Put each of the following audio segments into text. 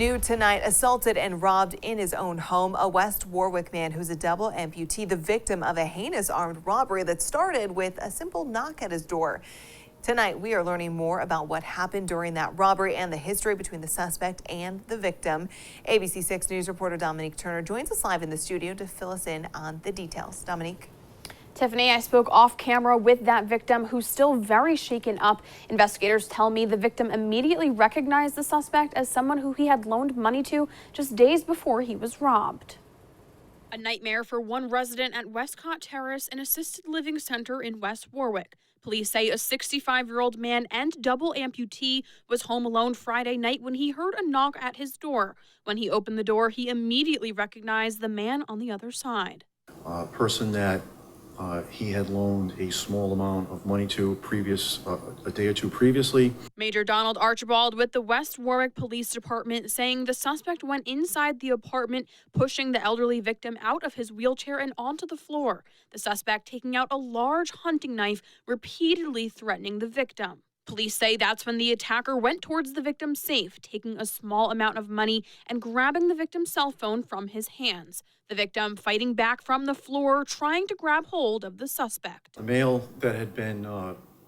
New tonight, assaulted and robbed in his own home, a West Warwick man who's a double amputee, the victim of a heinous armed robbery that started with a simple knock at his door. Tonight, we are learning more about what happened during that robbery and the history between the suspect and the victim. ABC 6 News reporter Dominique Turner joins us live in the studio to fill us in on the details. Dominique. Tiffany, I spoke off camera with that victim who's still very shaken up. Investigators tell me the victim immediately recognized the suspect as someone who he had loaned money to just days before he was robbed. A nightmare for one resident at Westcott Terrace, an assisted living center in West Warwick. Police say a 65-year-old man and double amputee was home alone Friday night when he heard a knock at his door. When he opened the door, he immediately recognized the man on the other side. A person that he had loaned a small amount of money to a day or two previously. Major Donald Archibald with the West Warwick Police Department saying the suspect went inside the apartment, pushing the elderly victim out of his wheelchair and onto the floor. The suspect taking out a large hunting knife, repeatedly threatening the victim. Police say that's when the attacker went towards the victim's safe, taking a small amount of money and grabbing the victim's cell phone from his hands. The victim fighting back from the floor, trying to grab hold of the suspect. The male that had been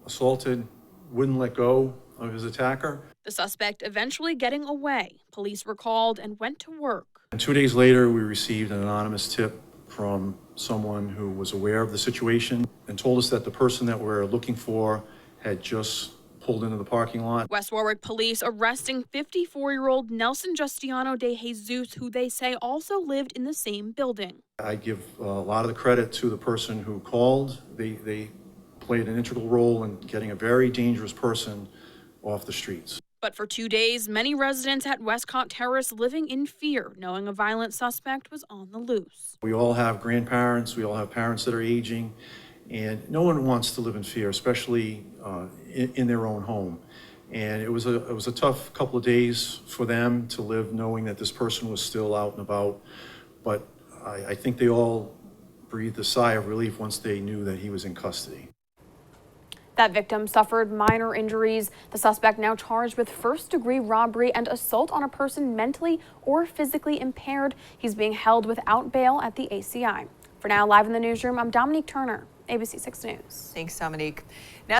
assaulted wouldn't let go of his attacker. The suspect eventually getting away. Police were called and went to work. And 2 days later, we received an anonymous tip from someone who was aware of the situation and told us that the person that we're looking for had just pulled into the parking lot. West Warwick police arresting 54-year-old Nelson Justiano de Jesus, who they say also lived in the same building. I give a lot of the credit to the person who called. They played an integral role in getting a very dangerous person off the streets. But for 2 days, many residents at Westcott Terrace living in fear, knowing a violent suspect was on the loose. We all have grandparents, we all have parents that are aging, and no one wants to live in fear, especially in their own home. And it was a tough couple of days for them to live knowing that this person was still out and about. But I think they all breathed a sigh of relief once they knew that he was in custody. That victim suffered minor injuries. The suspect now charged with first-degree robbery and assault on a person mentally or physically impaired. He's being held without bail at the ACI. For now, live in the newsroom, I'm Dominique Turner, ABC 6 News. Thanks, Dominique. Now